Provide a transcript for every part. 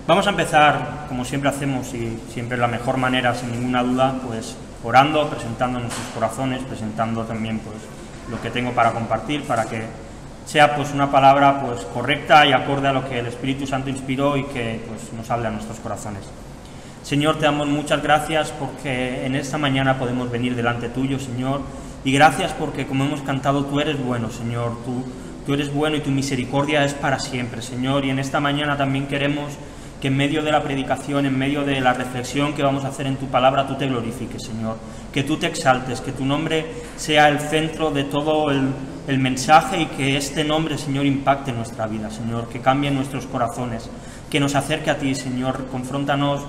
Vamos a empezar, como siempre hacemos y siempre la mejor manera, sin ninguna duda, pues orando, presentando nuestros corazones, presentando también pues lo que tengo para compartir, para que sea pues una palabra pues correcta y acorde a lo que el Espíritu Santo inspiró y que pues nos hable a nuestros corazones. Señor, te damos muchas gracias porque en esta mañana podemos venir delante tuyo, Señor, y gracias porque, como hemos cantado, tú eres bueno, Señor, tú eres bueno y tu misericordia es para siempre, Señor, y en esta mañana también queremos que en medio de la predicación, en medio de la reflexión que vamos a hacer en tu palabra, tú te glorifiques, Señor, que tú te exaltes, que tu nombre sea el centro de todo el mensaje y que este nombre, Señor, impacte nuestra vida, Señor, que cambie nuestros corazones, que nos acerque a ti, Señor, confróntanos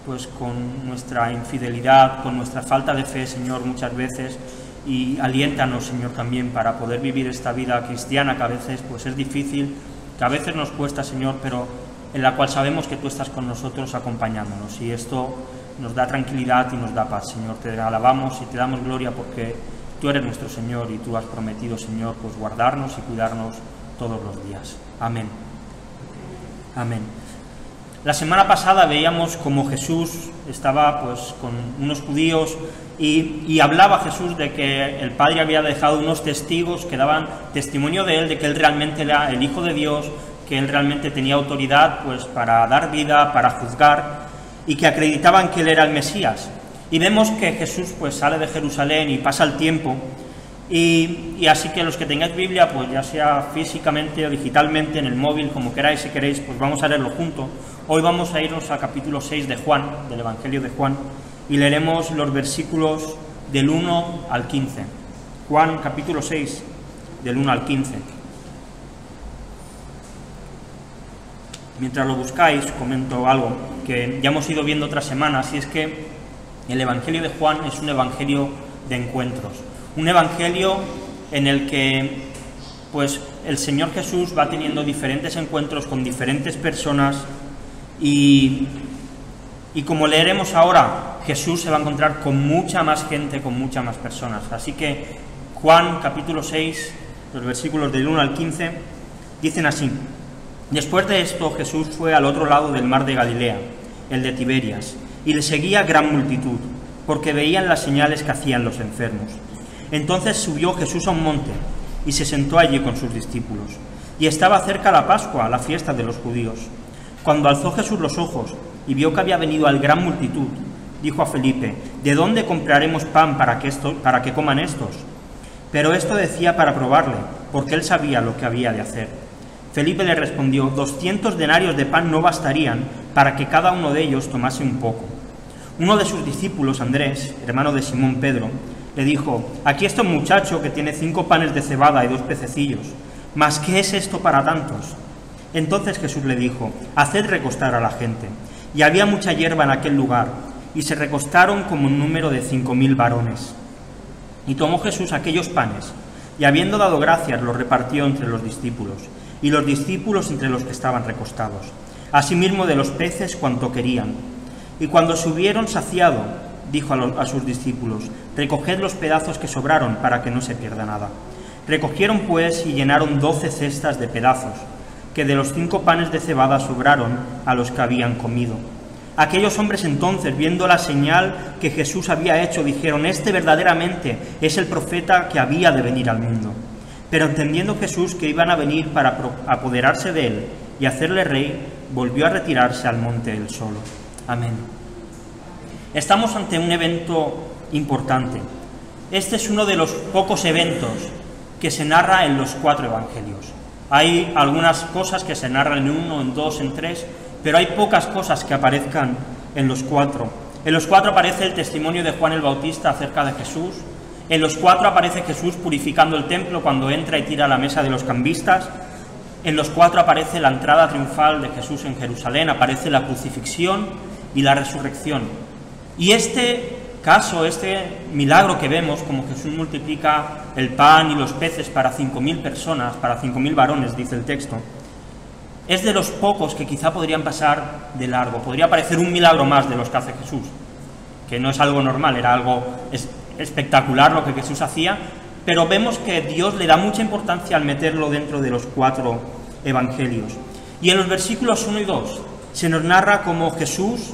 pues con nuestra infidelidad, con nuestra falta de fe, Señor, muchas veces, y aliéntanos, Señor, también para poder vivir esta vida cristiana que a veces pues es difícil, que a veces nos cuesta, Señor, pero en la cual sabemos que tú estás con nosotros acompañándonos, y esto nos da tranquilidad y nos da paz, Señor. Te alabamos y te damos gloria porque tú eres nuestro Señor y tú has prometido, Señor, pues guardarnos y cuidarnos todos los días. Amén. Amén. La semana pasada veíamos cómo Jesús estaba pues con unos judíos y hablaba Jesús de que el Padre había dejado unos testigos que daban testimonio de él, de que él realmente era el Hijo de Dios, que él realmente tenía autoridad pues para dar vida, para juzgar, y que acreditaban que él era el Mesías. Y vemos que Jesús pues sale de Jerusalén y pasa el tiempo, y así que los que tengáis Biblia, pues ya sea físicamente o digitalmente, en el móvil, como queráis, si queréis, pues vamos a leerlo juntos. Hoy vamos a irnos al capítulo 6 de Juan, del Evangelio de Juan, y leeremos los versículos del 1 al 15. Juan, capítulo 6, del 1 al 15. Mientras lo buscáis, comento algo que ya hemos ido viendo otras semanas, y es que el Evangelio de Juan es un evangelio de encuentros, un evangelio en el que pues el Señor Jesús va teniendo diferentes encuentros con diferentes personas, y como leeremos ahora, Jesús se va a encontrar con mucha más gente, con muchas más personas. Así que Juan capítulo 6, los versículos del 1 al 15, dicen así: Después de esto, Jesús fue al otro lado del mar de Galilea, el de Tiberias, y le seguía gran multitud, porque veían las señales que hacían los enfermos. Entonces subió Jesús a un monte, y se sentó allí con sus discípulos. Y estaba cerca la Pascua, la fiesta de los judíos. Cuando alzó Jesús los ojos, y vio que había venido al gran multitud, dijo a Felipe: ¿De dónde compraremos pan para que coman estos? Pero esto decía para probarle, porque él sabía lo que había de hacer. Felipe le respondió: 200 denarios de pan no bastarían para que cada uno de ellos tomase un poco. Uno de sus discípulos, Andrés, hermano de Simón Pedro, le dijo: Aquí está un muchacho que tiene 5 panes de cebada y 2 pececillos, ¿mas qué es esto para tantos? Entonces Jesús le dijo: Haced recostar a la gente. Y había mucha hierba en aquel lugar, y se recostaron como un número de 5000 varones. Y tomó Jesús aquellos panes, y habiendo dado gracias, los repartió entre los discípulos, y los discípulos entre los que estaban recostados, asimismo de los peces cuanto querían. Y cuando se hubieron saciado, dijo a sus discípulos: Recoged los pedazos que sobraron, para que no se pierda nada. Recogieron pues y llenaron 12 cestas de pedazos, que de los 5 panes de cebada sobraron a los que habían comido. Aquellos hombres entonces, viendo la señal que Jesús había hecho, dijeron: Este verdaderamente es el profeta que había de venir al mundo. Pero entendiendo Jesús que iban a venir para apoderarse de él y hacerle rey, volvió a retirarse al monte él solo. Amén. Estamos ante un evento importante. Este es uno de los pocos eventos que se narra en los 4 evangelios. Hay algunas cosas que se narran en 1, en 2, en 3, pero hay pocas cosas que aparezcan en los 4. En los 4 aparece el testimonio de Juan el Bautista acerca de Jesús. En los 4 aparece Jesús purificando el templo cuando entra y tira la mesa de los cambistas. En los 4 aparece la entrada triunfal de Jesús en Jerusalén, aparece la crucifixión y la resurrección. Y este caso, este milagro que vemos, como Jesús multiplica el pan y los peces para 5000 personas, para 5000 varones, dice el texto, es de los pocos que quizá podrían pasar de largo. Podría parecer un milagro más de los que hace Jesús, que no es algo normal, era algo espectacular lo que Jesús hacía, pero vemos que Dios le da mucha importancia al meterlo dentro de los 4 evangelios. Y en los versículos 1 y 2 Se nos narra cómo Jesús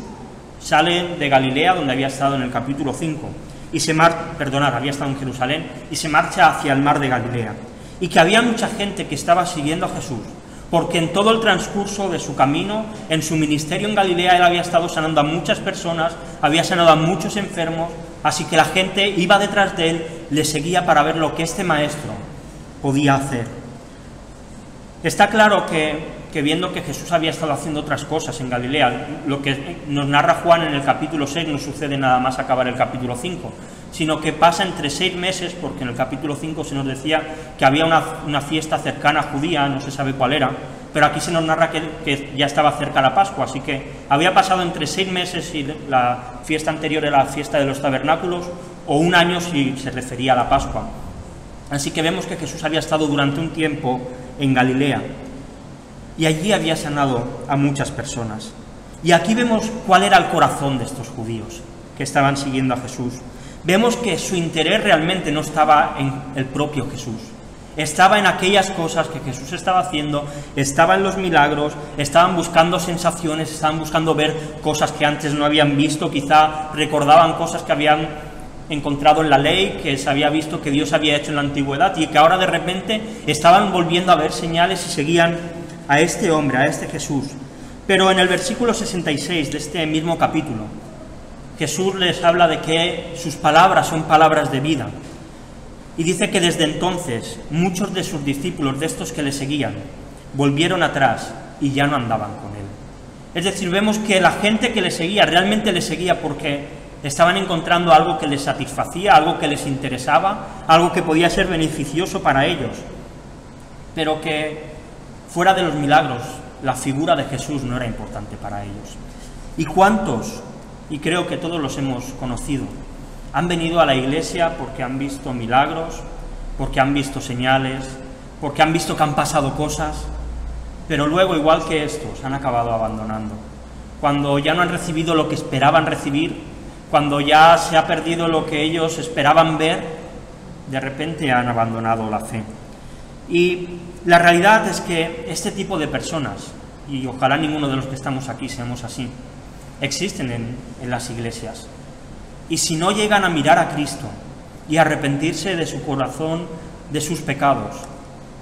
sale de Galilea, donde había estado en el capítulo 5, había estado en Jerusalén, y se marcha hacia el mar de Galilea. Y que había mucha gente que estaba siguiendo a Jesús, porque en todo el transcurso de su camino, en su ministerio en Galilea, él había estado sanando a muchas personas, había sanado a muchos enfermos, así que la gente iba detrás de él, le seguía para ver lo que este maestro podía hacer. Está claro que viendo que Jesús había estado haciendo otras cosas en Galilea, lo que nos narra Juan en el capítulo 6 no sucede nada más acabar el capítulo 5, sino que pasa entre 6 meses, porque en el capítulo 5 se nos decía que había una fiesta cercana judía, no se sabe cuál era, pero aquí se nos narra que ya estaba cerca la Pascua, así que había pasado entre 6 meses si la fiesta anterior era la fiesta de los tabernáculos, o 1 año si se refería a la Pascua. Así que vemos que Jesús había estado durante un tiempo en Galilea, y allí había sanado a muchas personas. Y aquí vemos cuál era el corazón de estos judíos que estaban siguiendo a Jesús. Vemos que su interés realmente no estaba en el propio Jesús, estaba en aquellas cosas que Jesús estaba haciendo, estaba en los milagros, estaban buscando sensaciones, estaban buscando ver cosas que antes no habían visto, quizá recordaban cosas que habían encontrado en la ley, que se había visto que Dios había hecho en la antigüedad, y que ahora de repente estaban volviendo a ver señales y seguían a este hombre, a este Jesús. Pero en el versículo 66 de este mismo capítulo, Jesús les habla de que sus palabras son palabras de vida. Y dice que desde entonces muchos de sus discípulos, de estos que le seguían, volvieron atrás y ya no andaban con él. Es decir, vemos que la gente que le seguía, realmente le seguía porque estaban encontrando algo que les satisfacía, algo que les interesaba, algo que podía ser beneficioso para ellos. Pero que fuera de los milagros, la figura de Jesús no era importante para ellos. ¿Y cuántos? Y creo que todos los hemos conocido. Han venido a la iglesia porque han visto milagros, porque han visto señales, porque han visto que han pasado cosas, pero luego, igual que estos, han acabado abandonando. Cuando ya no han recibido lo que esperaban recibir, cuando ya se ha perdido lo que ellos esperaban ver, de repente han abandonado la fe. Y la realidad es que este tipo de personas, y ojalá ninguno de los que estamos aquí seamos así, existen en las iglesias. Y si no llegan a mirar a Cristo y a arrepentirse de su corazón, de sus pecados,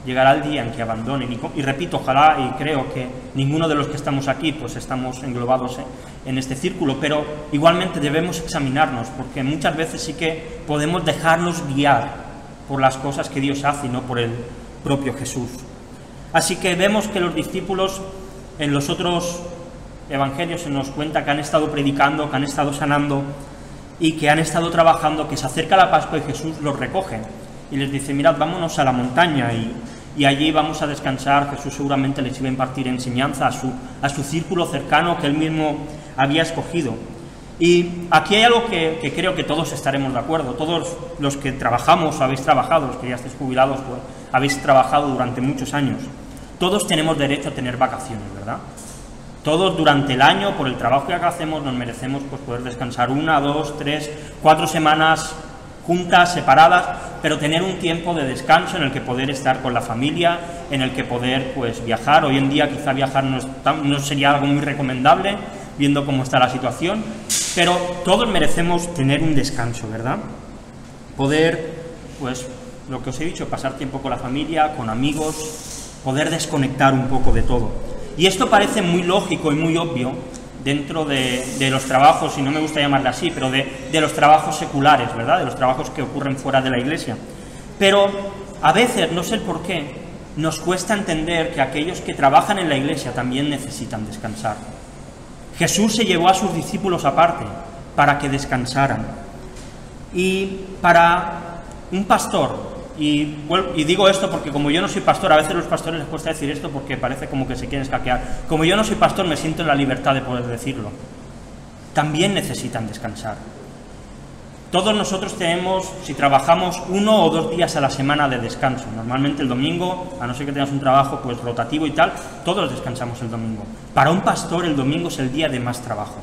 llegará el día en que abandonen. Y repito, ojalá, y creo que ninguno de los que estamos aquí pues estamos englobados en este círculo, pero igualmente debemos examinarnos, porque muchas veces sí que podemos dejarnos guiar por las cosas que Dios hace y no por el propio Jesús. Así que vemos que los discípulos en los otros evangelios se nos cuenta que han estado predicando, que han estado sanando y que han estado trabajando, que se acerca la Pascua y Jesús los recoge y les dice: mirad, vámonos a la montaña y allí vamos a descansar. Jesús seguramente les iba a impartir enseñanza a su círculo cercano que él mismo había escogido. Y aquí hay algo que creo que todos estaremos de acuerdo. Todos los que trabajamos o habéis trabajado, los que ya estáis jubilados, pues, habéis trabajado durante muchos años. Todos tenemos derecho a tener vacaciones, ¿verdad? Todos durante el año, por el trabajo que hacemos, nos merecemos pues poder descansar 1, 2, 3, 4 semanas juntas, separadas, pero tener un tiempo de descanso en el que poder estar con la familia, en el que poder pues viajar. Hoy en día quizá viajar no sería algo muy recomendable, viendo cómo está la situación, pero todos merecemos tener un descanso, ¿verdad? Poder, pues, lo que os he dicho, pasar tiempo con la familia, con amigos, poder desconectar un poco de todo. Y esto parece muy lógico y muy obvio dentro de los trabajos, y no me gusta llamarle así, pero de los trabajos seculares, ¿verdad? De los trabajos que ocurren fuera de la iglesia. Pero a veces, no sé el por qué, nos cuesta entender que aquellos que trabajan en la iglesia también necesitan descansar. Jesús se llevó a sus discípulos aparte para que descansaran. Y para un pastor, y digo esto porque como yo no soy pastor, a veces a los pastores les cuesta decir esto porque parece como que se quieren escaquear. Como yo no soy pastor, me siento en la libertad de poder decirlo. También necesitan descansar. Todos nosotros tenemos, si trabajamos 1 o 2 días a la semana de descanso. Normalmente el domingo, a no ser que tengas un trabajo pues rotativo y tal, todos descansamos el domingo. Para un pastor el domingo es el día de más trabajo.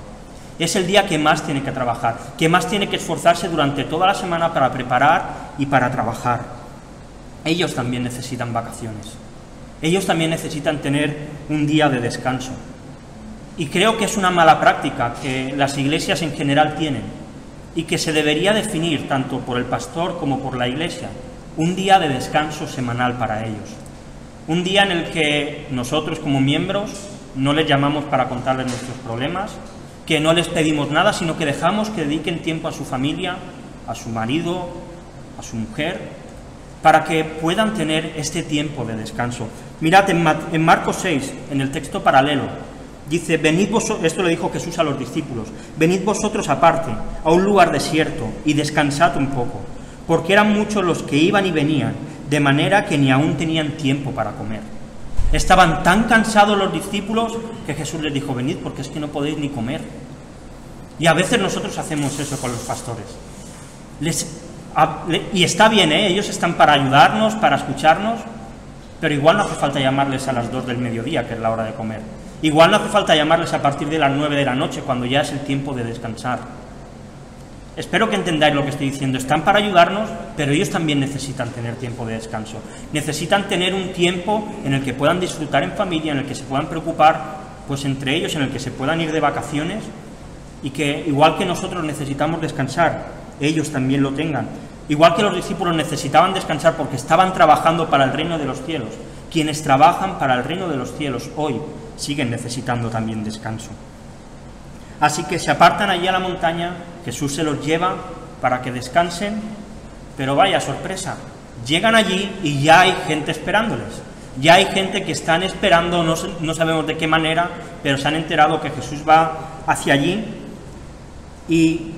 Es el día que más tiene que trabajar, que más tiene que esforzarse durante toda la semana para preparar y para trabajar. Ellos también necesitan vacaciones. Ellos también necesitan tener un día de descanso. Y creo que es una mala práctica que las iglesias en general tienen y que se debería definir tanto por el pastor como por la iglesia, un día de descanso semanal para ellos. Un día en el que nosotros como miembros no les llamamos para contarles nuestros problemas, que no les pedimos nada, sino que dejamos que dediquen tiempo a su familia, a su marido, a su mujer, para que puedan tener este tiempo de descanso. Mirad, en Marcos 6, en el texto paralelo, dice, venid vosotros, esto le dijo Jesús a los discípulos, venid vosotros aparte, a un lugar desierto, y descansad un poco, porque eran muchos los que iban y venían, de manera que ni aún tenían tiempo para comer. Estaban tan cansados los discípulos que Jesús les dijo, venid porque es que no podéis ni comer. Y a veces nosotros hacemos eso con los pastores. Y está bien, ellos están para ayudarnos, para escucharnos, pero igual no hace falta llamarles a las 2 del mediodía, que es la hora de comer. Igual no hace falta llamarles a partir de las 9 de la noche, cuando ya es el tiempo de descansar. Espero que entendáis lo que estoy diciendo. Están para ayudarnos, pero ellos también necesitan tener tiempo de descanso. Necesitan tener un tiempo en el que puedan disfrutar en familia, en el que se puedan preocupar pues entre ellos, en el que se puedan ir de vacaciones y que, igual que nosotros necesitamos descansar, ellos también lo tengan. Igual que los discípulos necesitaban descansar porque estaban trabajando para el reino de los cielos, quienes trabajan para el reino de los cielos hoy siguen necesitando también descanso. Así que se apartan allí a la montaña, Jesús se los lleva para que descansen, pero vaya sorpresa, llegan allí y ya hay gente esperándoles. Ya hay gente que están esperando, no sabemos de qué manera, pero se han enterado que Jesús va hacia allí y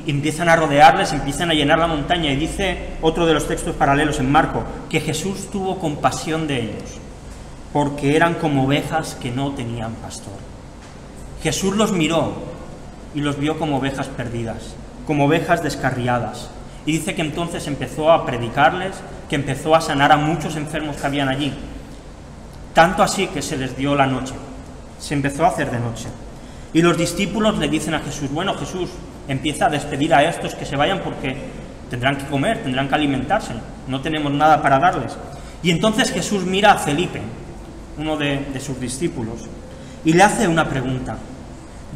empiezan a rodearles, empiezan a llenar la montaña. Y dice otro de los textos paralelos en Marcos, que Jesús tuvo compasión de ellos, porque eran como ovejas que no tenían pastor. Jesús los miró y los vio como ovejas perdidas, como ovejas descarriadas. Y dice que entonces empezó a predicarles, que empezó a sanar a muchos enfermos que habían allí. Tanto así que se les dio la noche, se empezó a hacer de noche. Y los discípulos le dicen a Jesús, bueno, Jesús, empieza a despedir a estos que se vayan porque tendrán que comer, tendrán que alimentarse, no tenemos nada para darles. Y entonces Jesús mira a Felipe, uno de sus discípulos, y le hace una pregunta.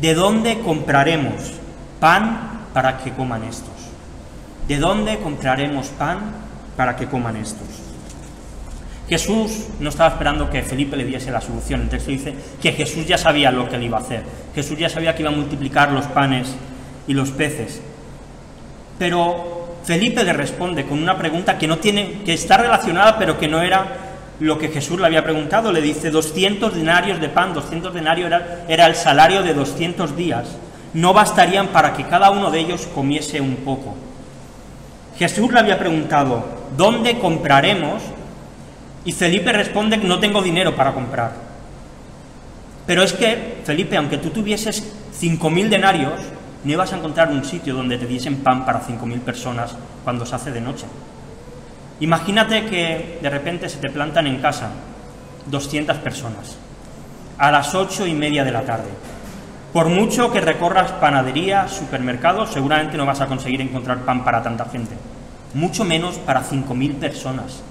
¿De dónde compraremos pan para que coman estos? ¿De dónde compraremos pan para que coman estos? Jesús no estaba esperando que Felipe le diese la solución. El texto dice que Jesús ya sabía lo que él iba a hacer. Jesús ya sabía que iba a multiplicar los panes y los peces. Pero Felipe le responde con una pregunta que está relacionada, pero que no era lo que Jesús le había preguntado. Le dice, 200 denarios de pan, 200 denarios era el salario de 200 días. No bastarían para que cada uno de ellos comiese un poco. Jesús le había preguntado, ¿dónde compraremos? Y Felipe responde, no tengo dinero para comprar. Pero es que, Felipe, aunque tú tuvieses 5.000 denarios, no ibas a encontrar un sitio donde te diesen pan para 5.000 personas cuando se hace de noche. Imagínate que de repente se te plantan en casa 200 personas a las 8:30 de la tarde. Por mucho que recorras panaderías, supermercados, seguramente no vas a conseguir encontrar pan para tanta gente, mucho menos para 5.000 personas.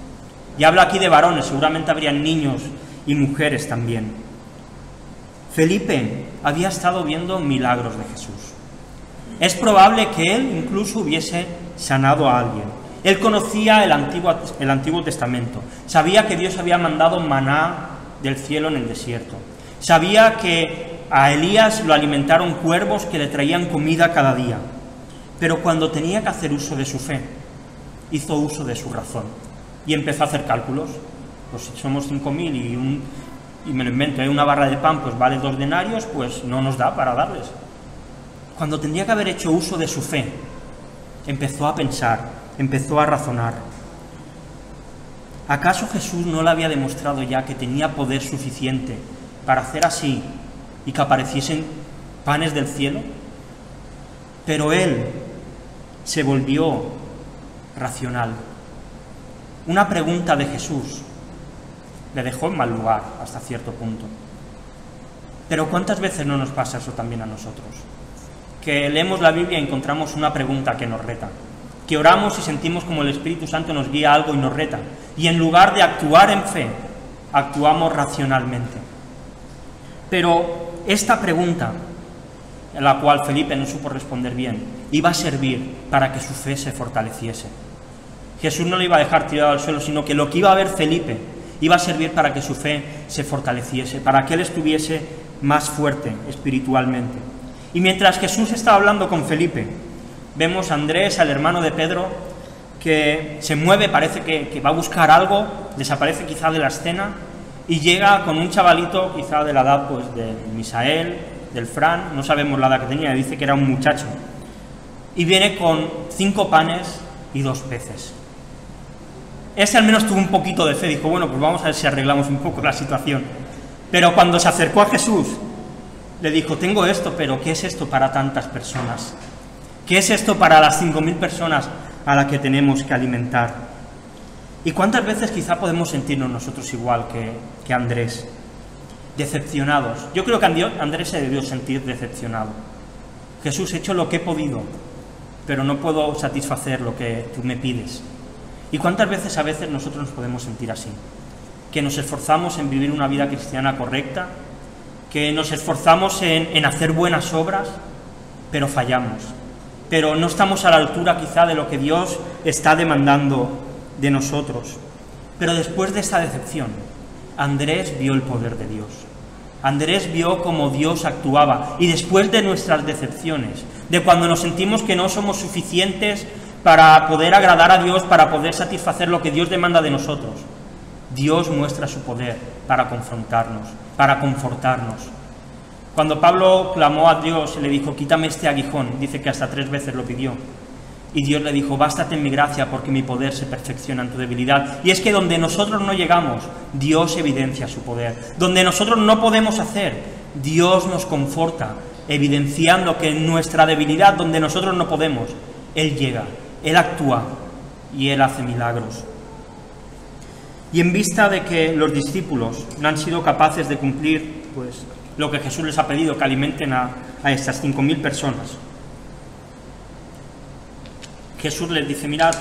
Y hablo aquí de varones, seguramente habrían niños y mujeres también. Felipe había estado viendo milagros de Jesús. Es probable que él incluso hubiese sanado a alguien. Él conocía el Antiguo Testamento, sabía que Dios había mandado maná del cielo en el desierto, sabía que a Elías lo alimentaron cuervos que le traían comida cada día, pero cuando tenía que hacer uso de su fe, hizo uso de su razón y empezó a hacer cálculos. Pues si somos 5.000 y me lo invento, una barra de pan pues vale 2 denarios, pues no nos da para darles. Cuando tendría que haber hecho uso de su fe, empezó a pensar, empezó a razonar. ¿Acaso Jesús no le había demostrado ya que tenía poder suficiente para hacer así y que apareciesen panes del cielo? Pero él se volvió racional. Una pregunta de Jesús le dejó en mal lugar hasta cierto punto. Pero ¿cuántas veces no nos pasa eso también a nosotros? Que leemos la Biblia y encontramos una pregunta que nos reta, que oramos y sentimos como el Espíritu Santo nos guía a algo y nos reta, y en lugar de actuar en fe, actuamos racionalmente. Pero esta pregunta, en la cual Felipe no supo responder bien, iba a servir para que su fe se fortaleciese. Jesús no le iba a dejar tirado al suelo, sino que lo que iba a ver Felipe iba a servir para que su fe se fortaleciese, para que él estuviese más fuerte espiritualmente. Y mientras Jesús estaba hablando con Felipe, vemos a Andrés, al hermano de Pedro, que se mueve, parece que va a buscar algo, desaparece quizá de la escena, y llega con un chavalito, quizá de la edad pues, de Misael, del Fran, no sabemos la edad que tenía, dice que era un muchacho, y viene con 5 panes y 2 peces. Ese al menos tuvo un poquito de fe, dijo, bueno, pues vamos a ver si arreglamos un poco la situación. Pero cuando se acercó a Jesús, le dijo, tengo esto, pero ¿qué es esto para tantas personas? ¿Qué es esto para las 5.000 personas a las que tenemos que alimentar? ¿Y cuántas veces quizá podemos sentirnos nosotros igual que Andrés? Decepcionados. Yo creo que Andrés se debió sentir decepcionado. Jesús, he hecho lo que he podido, pero no puedo satisfacer lo que tú me pides. ¿Y cuántas veces a veces nosotros nos podemos sentir así? Que nos esforzamos en vivir una vida cristiana correcta, que nos esforzamos en hacer buenas obras, pero fallamos. Pero no estamos a la altura quizá de lo que Dios está demandando de nosotros. Pero después de esta decepción, Andrés vio el poder de Dios. Andrés vio cómo Dios actuaba. Y después de nuestras decepciones, de cuando nos sentimos que no somos suficientes para poder agradar a Dios, para poder satisfacer lo que Dios demanda de nosotros, Dios muestra su poder para confrontarnos, para confortarnos. Cuando Pablo clamó a Dios y le dijo, quítame este aguijón, dice que hasta 3 veces lo pidió. Y Dios le dijo, bástate en mi gracia porque mi poder se perfecciona en tu debilidad. Y es que donde nosotros no llegamos, Dios evidencia su poder. Donde nosotros no podemos hacer, Dios nos conforta, evidenciando que en nuestra debilidad, donde nosotros no podemos, Él llega, Él actúa y Él hace milagros. Y en vista de que los discípulos no han sido capaces de cumplir pues, lo que Jesús les ha pedido, que alimenten a estas 5.000 personas, Jesús les dice, mirad,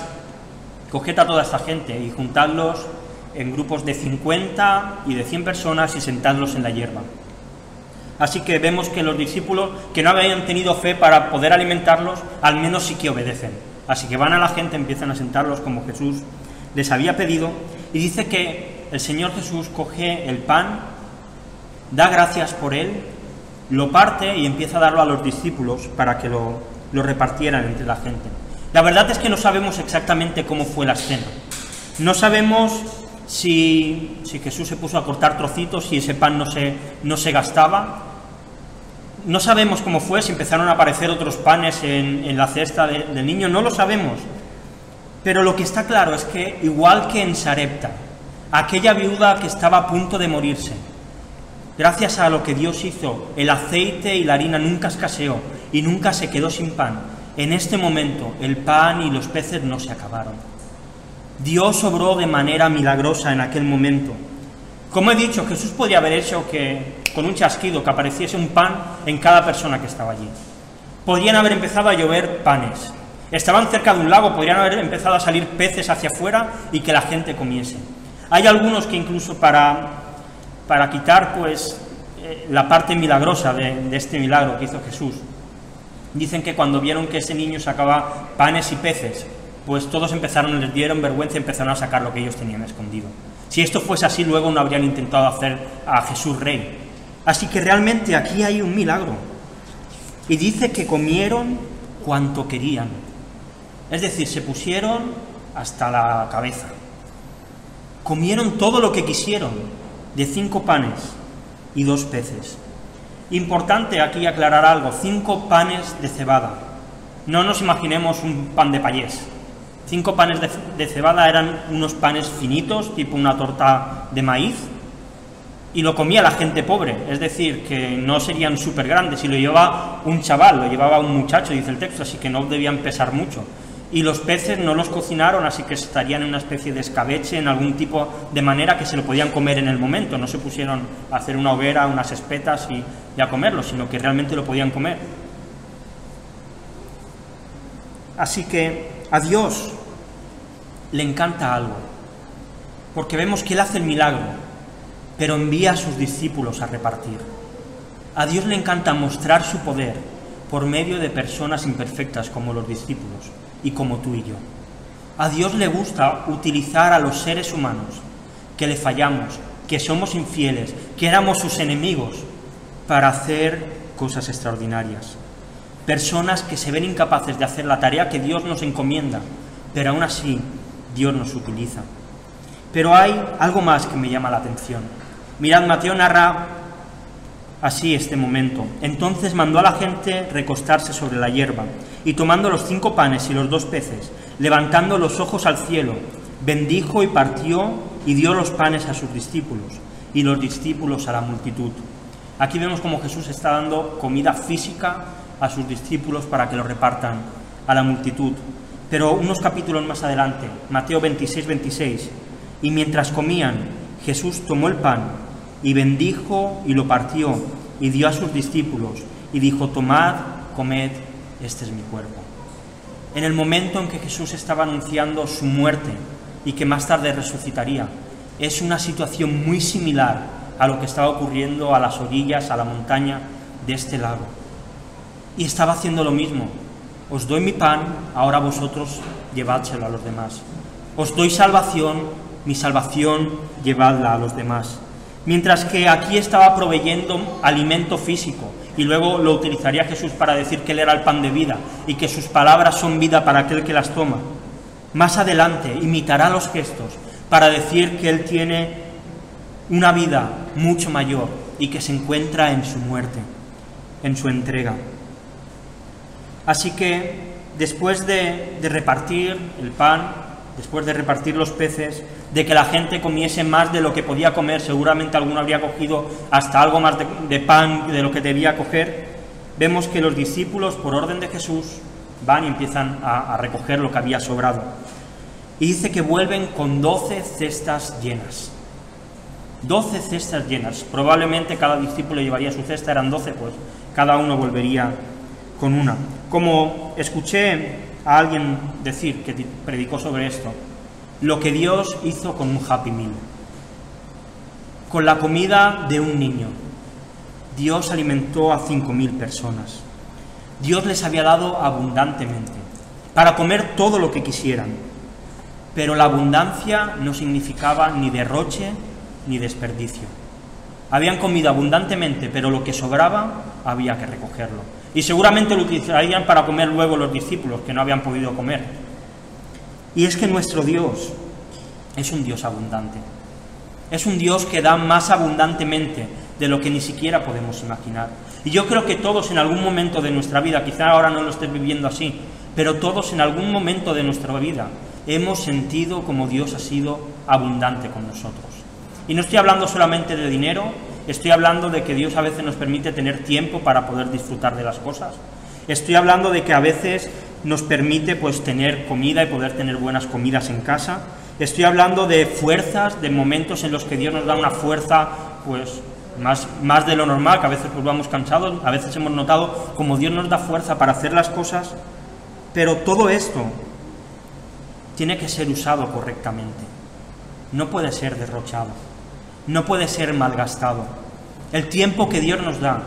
coged a toda esta gente y juntadlos en grupos de 50 y de 100 personas y sentadlos en la hierba. Así que vemos que los discípulos que no habían tenido fe para poder alimentarlos, al menos sí que obedecen. Así que van a la gente, empiezan a sentarlos como Jesús les había pedido, y dice que el Señor Jesús coge el pan, da gracias por él, lo parte y empieza a darlo a los discípulos para que lo repartieran entre la gente. La verdad es que no sabemos exactamente cómo fue la escena. No sabemos si Jesús se puso a cortar trocitos, si ese pan no se gastaba. No sabemos cómo fue, si empezaron a aparecer otros panes en la cesta del niño, no lo sabemos. Pero lo que está claro es que, igual que en Sarepta, aquella viuda que estaba a punto de morirse, gracias a lo que Dios hizo, el aceite y la harina nunca escaseó y nunca se quedó sin pan. En este momento, el pan y los peces no se acabaron. Dios obró de manera milagrosa en aquel momento. Como he dicho, Jesús podía haber hecho que, con un chasquido, que apareciese un pan en cada persona que estaba allí. Podrían haber empezado a llover panes. Estaban cerca de un lago, podrían haber empezado a salir peces hacia afuera y que la gente comiese. Hay algunos que incluso para quitar pues la parte milagrosa de este milagro que hizo Jesús, dicen que cuando vieron que ese niño sacaba panes y peces, pues todos les dieron vergüenza y empezaron a sacar lo que ellos tenían escondido. Si esto fuese así, luego no habrían intentado hacer a Jesús rey. Así que realmente aquí hay un milagro. Y dice que comieron cuanto querían. Es decir, se pusieron hasta la cabeza. Comieron todo lo que quisieron, de 5 panes y 2 peces. Importante aquí aclarar algo, 5 panes de cebada. No nos imaginemos un pan de payés. 5 panes de cebada eran unos panes finitos, tipo una torta de maíz, y lo comía la gente pobre, es decir, que no serían súper grandes, y lo llevaba un chaval, lo llevaba un muchacho, dice el texto, así que no debían pesar mucho. Y los peces no los cocinaron, así que estarían en una especie de escabeche, en algún tipo de manera que se lo podían comer en el momento, no se pusieron a hacer una hoguera, unas espetas y a comerlo, sino que realmente lo podían comer. Así que a Dios le encanta algo, porque vemos que Él hace el milagro, pero envía a sus discípulos a repartir. A Dios le encanta mostrar su poder por medio de personas imperfectas como los discípulos y como tú y yo. A Dios le gusta utilizar a los seres humanos que le fallamos, que somos infieles, que éramos sus enemigos, para hacer cosas extraordinarias. Personas que se ven incapaces de hacer la tarea que Dios nos encomienda, pero aún así Dios nos utiliza. Pero hay algo más que me llama la atención. Mirad, Mateo narra así este momento. Entonces mandó a la gente recostarse sobre la hierba, y tomando los 5 panes y los 2 peces, levantando los ojos al cielo, bendijo y partió y dio los panes a sus discípulos, y los discípulos a la multitud. Aquí vemos cómo Jesús está dando comida física a sus discípulos para que lo repartan a la multitud. Pero unos capítulos más adelante, Mateo 26, y mientras comían, Jesús tomó el pan y bendijo y lo partió y dio a sus discípulos y dijo: tomad, comed, este es mi cuerpo. En el momento en que Jesús estaba anunciando su muerte y que más tarde resucitaría, es una situación muy similar a lo que estaba ocurriendo a las orillas, a la montaña de este lago. Y estaba haciendo lo mismo. Os doy mi pan, ahora vosotros llevádselo a los demás. Os doy salvación, mi salvación llevadla a los demás. Mientras que aquí estaba proveyendo alimento físico, y luego lo utilizaría Jesús para decir que Él era el pan de vida y que sus palabras son vida para aquel que las toma. Más adelante imitará los gestos para decir que Él tiene una vida mucho mayor y que se encuentra en su muerte, en su entrega. Así que después de repartir el pan, después de repartir los peces, de que la gente comiese más de lo que podía comer, seguramente alguno habría cogido hasta algo más de pan de lo que debía coger, vemos que los discípulos, por orden de Jesús, van y empiezan a recoger lo que había sobrado. Y dice que vuelven con 12 cestas llenas. 12 cestas llenas. Probablemente cada discípulo llevaría su cesta, eran 12, pues cada uno volvería con una. Como escuché a alguien decir que predicó sobre esto, lo que Dios hizo con un Happy Meal, con la comida de un niño, Dios alimentó a 5.000 personas. Dios les había dado abundantemente para comer todo lo que quisieran, pero la abundancia no significaba ni derroche ni desperdicio. Habían comido abundantemente, pero lo que sobraba había que recogerlo. Y seguramente lo utilizarían para comer luego los discípulos, que no habían podido comer. Y es que nuestro Dios es un Dios abundante. Es un Dios que da más abundantemente de lo que ni siquiera podemos imaginar. Y yo creo que todos en algún momento de nuestra vida, quizá ahora no lo estés viviendo así, pero todos en algún momento de nuestra vida hemos sentido como Dios ha sido abundante con nosotros. Y no estoy hablando solamente de dinero, estoy hablando de que Dios a veces nos permite tener tiempo para poder disfrutar de las cosas. Estoy hablando de que a veces nos permite pues tener comida y poder tener buenas comidas en casa. Estoy hablando de fuerzas, de momentos en los que Dios nos da una fuerza pues más de lo normal, que a veces pues vamos cansados, a veces hemos notado como Dios nos da fuerza para hacer las cosas, pero todo esto tiene que ser usado correctamente. No puede ser derrochado, no puede ser malgastado. El tiempo que Dios nos da,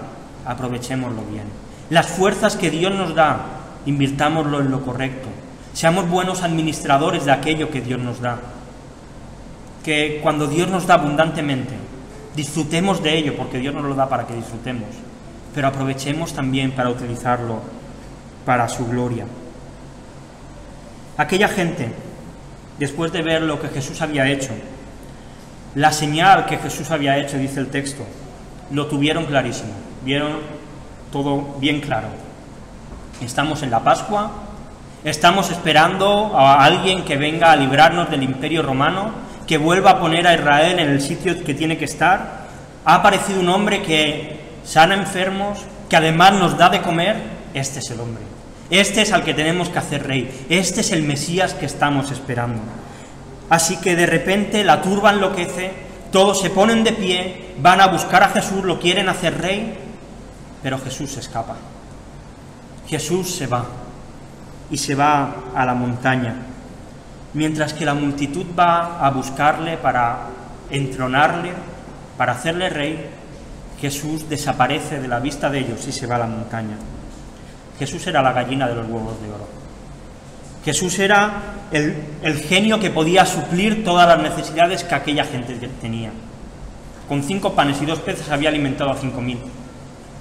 aprovechémoslo bien. Las fuerzas que Dios nos da, invirtámoslo en lo correcto. Seamos buenos administradores de aquello que Dios nos da. Que cuando Dios nos da abundantemente, disfrutemos de ello, porque Dios nos lo da para que disfrutemos, pero aprovechemos también para utilizarlo para su gloria. Aquella gente, después de ver lo que Jesús había hecho, la señal que Jesús había hecho, dice el texto, lo tuvieron clarísimo, vieron todo bien claro. Estamos en la Pascua, estamos esperando a alguien que venga a librarnos del Imperio Romano, que vuelva a poner a Israel en el sitio que tiene que estar. Ha aparecido un hombre que sana enfermos, que además nos da de comer. Este es el hombre. Este es al que tenemos que hacer rey. Este es el Mesías que estamos esperando. Así que de repente la turba enloquece, todos se ponen de pie, van a buscar a Jesús, lo quieren hacer rey, pero Jesús se escapa. Jesús se va, y se va a la montaña, mientras que la multitud va a buscarle para entronarle, para hacerle rey. Jesús desaparece de la vista de ellos y se va a la montaña. Jesús era la gallina de los huevos de oro. Jesús era el genio que podía suplir todas las necesidades que aquella gente tenía. Con 5 panes y 2 peces había alimentado a 5.000.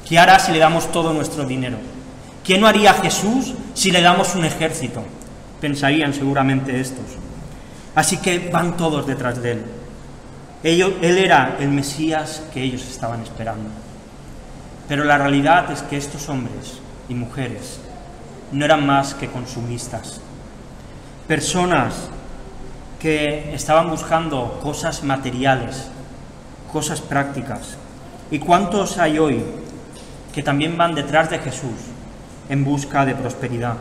¿Qué hará si le damos todo nuestro dinero? ¿Qué no haría Jesús si le damos un ejército? Pensarían seguramente estos. Así que van todos detrás de él. Él era el Mesías que ellos estaban esperando. Pero la realidad es que estos hombres y mujeres no eran más que consumistas. Personas que estaban buscando cosas materiales, cosas prácticas. ¿Y cuántos hay hoy que también van detrás de Jesús en busca de prosperidad?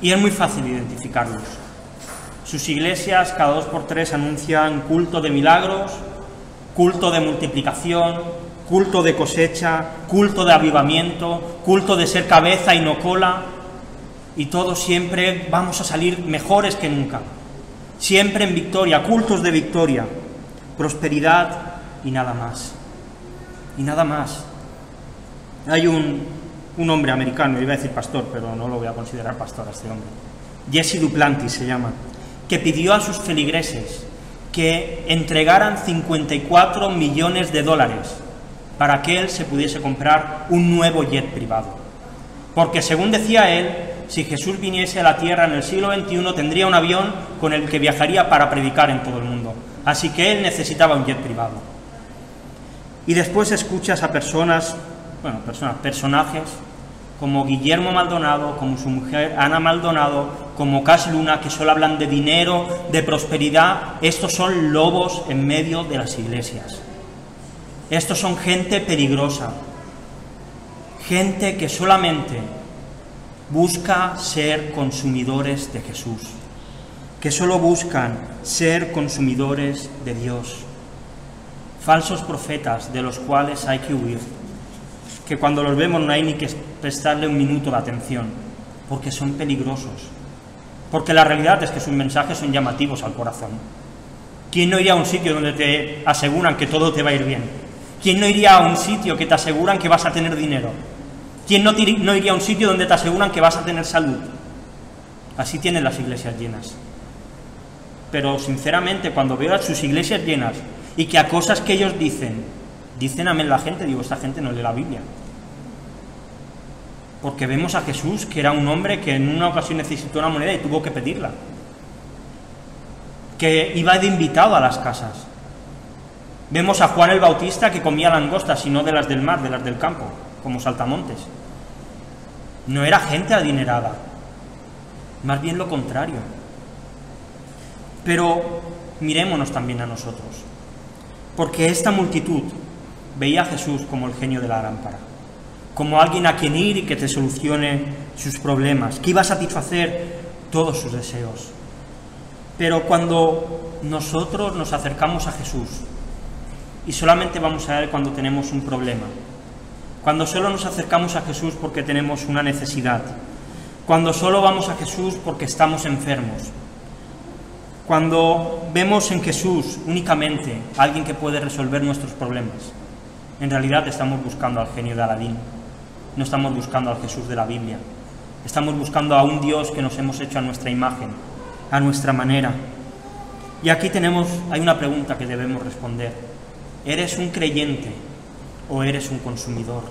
Y es muy fácil identificarlos. Sus iglesias cada 2 por 3 anuncian culto de milagros, culto de multiplicación, culto de cosecha, culto de avivamiento, culto de ser cabeza y no cola, y todos siempre vamos a salir mejores que nunca, siempre en victoria, cultos de victoria, prosperidad y nada más. Y nada más. Hay un hombre americano, iba a decir pastor, pero no lo voy a considerar pastor a este hombre, Jesse Duplantis se llama, que pidió a sus feligreses que entregaran $54 millones para que él se pudiese comprar un nuevo jet privado. Porque según decía él, si Jesús viniese a la tierra en el siglo XXI, tendría un avión con el que viajaría para predicar en todo el mundo. Así que él necesitaba un jet privado. Y después escuchas a personajes como Guillermo Maldonado, como su mujer Ana Maldonado, como Cash Luna, que solo hablan de dinero, de prosperidad. Estos son lobos en medio de las iglesias. Estos son gente peligrosa, gente que solamente busca ser consumidores de Jesús, que solo buscan ser consumidores de Dios. Falsos profetas de los cuales hay que huir, que cuando los vemos no hay ni que prestarle un minuto de atención, porque son peligrosos, porque la realidad es que sus mensajes son llamativos al corazón. ¿Quién no iría a un sitio donde te aseguran que todo te va a ir bien? ¿Quién no iría a un sitio que te aseguran que vas a tener dinero? ¿Quién no iría a un sitio donde te aseguran que vas a tener salud? Así tienen las iglesias llenas. Pero sinceramente, cuando veo a sus iglesias llenas y que a cosas que ellos dicen amén la gente, digo, esta gente no lee la Biblia. Porque vemos a Jesús, que era un hombre que en una ocasión necesitó una moneda y tuvo que pedirla, que iba de invitado a las casas. Vemos a Juan el Bautista, que comía langostas y no de las del mar, de las del campo, como saltamontes. No era gente adinerada, más bien lo contrario. Pero mirémonos también a nosotros, porque esta multitud veía a Jesús como el genio de la lámpara, como alguien a quien ir y que te solucione sus problemas, que iba a satisfacer todos sus deseos. Pero cuando nosotros nos acercamos a Jesús, y solamente vamos a Él cuando tenemos un problema, cuando solo nos acercamos a Jesús porque tenemos una necesidad, cuando solo vamos a Jesús porque estamos enfermos, cuando vemos en Jesús únicamente a alguien que puede resolver nuestros problemas, en realidad estamos buscando al genio de Aladín, no estamos buscando al Jesús de la Biblia, estamos buscando a un Dios que nos hemos hecho a nuestra imagen, a nuestra manera. Y aquí hay una pregunta que debemos responder. ¿Eres un creyente o eres un consumidor?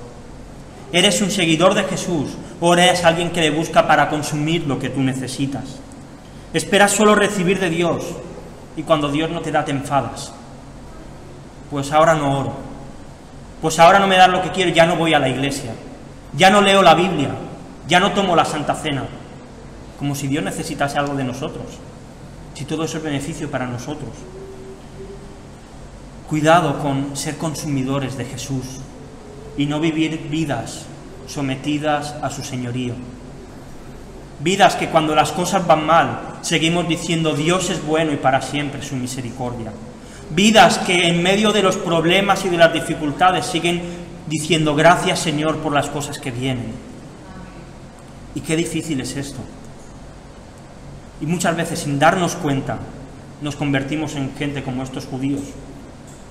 ¿Eres un seguidor de Jesús o eres alguien que le busca para consumir lo que tú necesitas? ¿Esperas solo recibir de Dios y cuando Dios no te da te enfadas? Pues ahora no oro, pues ahora no me das lo que quiero, ya no voy a la iglesia, ya no leo la Biblia, ya no tomo la Santa Cena, como si Dios necesitase algo de nosotros, si todo eso es beneficio para nosotros. Cuidado con ser consumidores de Jesús y no vivir vidas sometidas a su señorío. Vidas que cuando las cosas van mal seguimos diciendo Dios es bueno y para siempre su misericordia. Vidas que en medio de los problemas y de las dificultades siguen diciendo gracias Señor por las cosas que vienen. Y qué difícil es esto. Y muchas veces sin darnos cuenta nos convertimos en gente como estos judíos,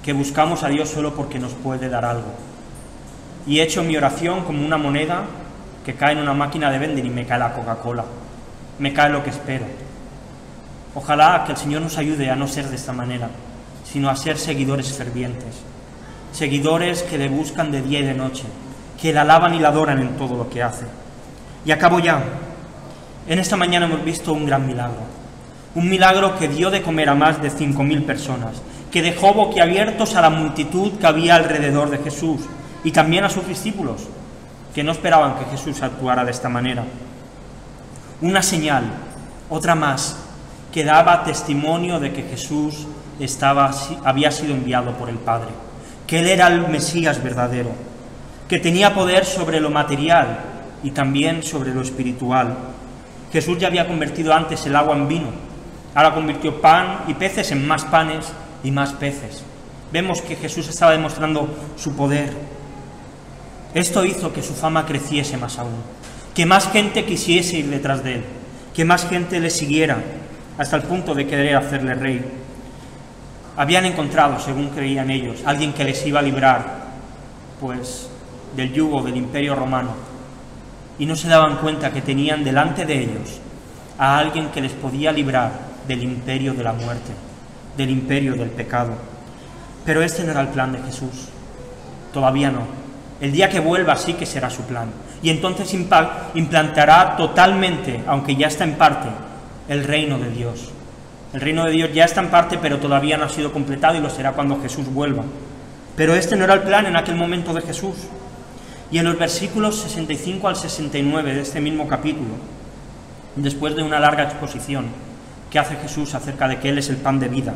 que buscamos a Dios solo porque nos puede dar algo. Y he hecho mi oración como una moneda que cae en una máquina de vending y me cae la Coca-Cola, me cae lo que espero. Ojalá que el Señor nos ayude a no ser de esta manera, sino a ser seguidores fervientes, seguidores que le buscan de día y de noche, que le alaban y le adoran en todo lo que hace. Y acabo ya. En esta mañana hemos visto un gran milagro, un milagro que dio de comer a más de 5.000 personas, que dejó boquiabiertos a la multitud que había alrededor de Jesús y también a sus discípulos, que no esperaban que Jesús actuara de esta manera. Una señal, otra más, que daba testimonio de que Jesús había sido enviado por el Padre, que Él era el Mesías verdadero, que tenía poder sobre lo material y también sobre lo espiritual. Jesús ya había convertido antes el agua en vino, ahora convirtió pan y peces en más panes y más peces. Vemos que Jesús estaba demostrando su poder. Esto hizo que su fama creciese más aún, que más gente quisiese ir detrás de Él, que más gente le siguiera, hasta el punto de querer hacerle rey. Habían encontrado, según creían ellos, alguien que les iba a librar, pues, del yugo del Imperio Romano, y no se daban cuenta que tenían delante de ellos a alguien que les podía librar del imperio de la muerte, del imperio del pecado. Pero este no era el plan de Jesús, todavía no. El día que vuelva sí que será su plan, y entonces implantará totalmente, aunque ya está en parte, el reino de Dios. El reino de Dios ya está en parte, pero todavía no ha sido completado y lo será cuando Jesús vuelva. Pero este no era el plan en aquel momento de Jesús. Y en los versículos 65 al 69 de este mismo capítulo, después de una larga exposición que hace Jesús acerca de que Él es el pan de vida,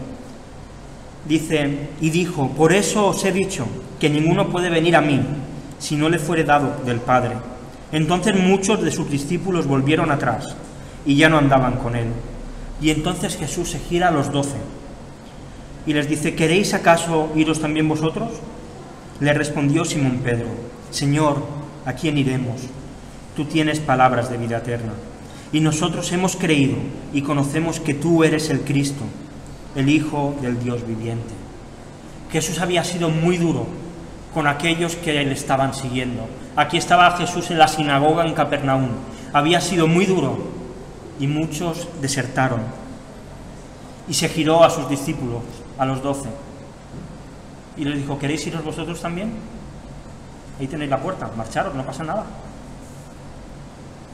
dice, y dijo, por eso os he dicho que ninguno puede venir a mí si no le fuere dado del Padre. Entonces muchos de sus discípulos volvieron atrás y ya no andaban con Él. Y entonces Jesús se gira a los 12 y les dice, ¿queréis acaso iros también vosotros? Le respondió Simón Pedro, Señor, ¿a quién iremos? Tú tienes palabras de vida eterna, y nosotros hemos creído y conocemos que tú eres el Cristo, el Hijo del Dios viviente. Jesús había sido muy duro con aquellos que le estaban siguiendo. Aquí estaba Jesús en la sinagoga en Capernaum. Había sido muy duro y muchos desertaron. Y se giró a sus discípulos, a los 12, y les dijo, ¿queréis iros vosotros también? Ahí tenéis la puerta, marcharos, no pasa nada.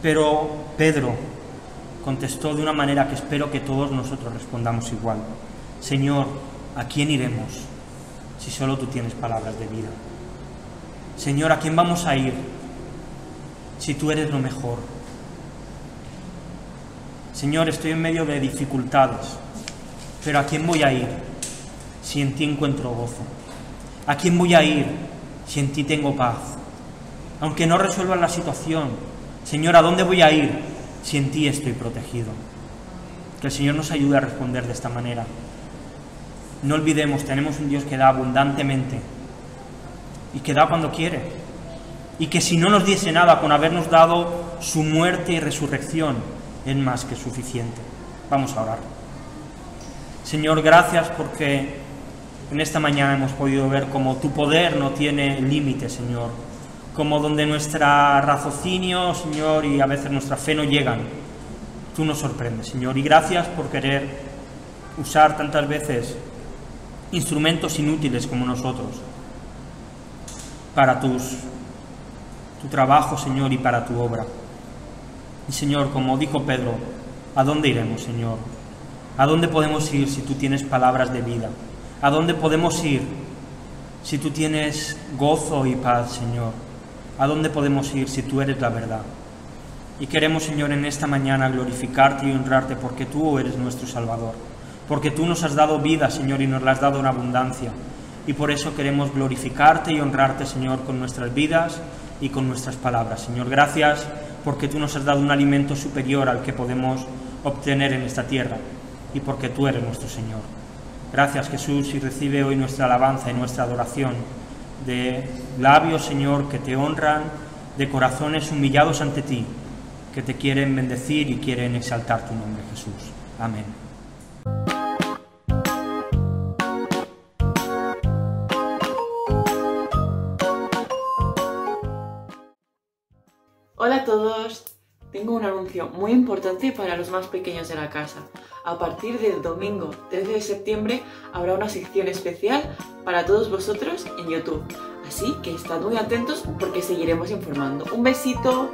Pero Pedro contestó de una manera que espero que todos nosotros respondamos igual. Señor, ¿a quién iremos si solo tú tienes palabras de vida? Señor, ¿a quién vamos a ir si tú eres lo mejor? Señor, estoy en medio de dificultades, pero ¿a quién voy a ir si en ti encuentro gozo? ¿A quién voy a ir si en ti tengo paz? Aunque no resuelvan la situación, Señor, ¿a dónde voy a ir si en ti estoy protegido? Que el Señor nos ayude a responder de esta manera. No olvidemos, tenemos un Dios que da abundantemente y que da cuando quiere, y que si no nos diese nada con habernos dado su muerte y resurrección, es más que suficiente. Vamos a orar. Señor, gracias porque en esta mañana hemos podido ver cómo tu poder no tiene límite, Señor, como donde nuestro raciocinio, Señor, y a veces nuestra fe no llegan, tú nos sorprendes, Señor, y gracias por querer usar tantas veces instrumentos inútiles como nosotros para tu trabajo, Señor, y para tu obra. Y Señor, como dijo Pedro, ¿a dónde iremos, Señor? ¿A dónde podemos ir si tú tienes palabras de vida? ¿A dónde podemos ir si tú tienes gozo y paz, Señor? ¿A dónde podemos ir si tú eres la verdad? Y queremos, Señor, en esta mañana glorificarte y honrarte porque tú eres nuestro Salvador, porque tú nos has dado vida, Señor, y nos la has dado en abundancia. Y por eso queremos glorificarte y honrarte, Señor, con nuestras vidas y con nuestras palabras. Señor, gracias porque tú nos has dado un alimento superior al que podemos obtener en esta tierra y porque tú eres nuestro Señor. Gracias, Jesús, y recibe hoy nuestra alabanza y nuestra adoración de labios, Señor, que te honran, de corazones humillados ante ti, que te quieren bendecir y quieren exaltar tu nombre, Jesús. Amén. Hola a todos, tengo un anuncio muy importante para los más pequeños de la casa. A partir del domingo 13 de septiembre habrá una sección especial para todos vosotros en YouTube. Así que estad muy atentos porque seguiremos informando. ¡Un besito!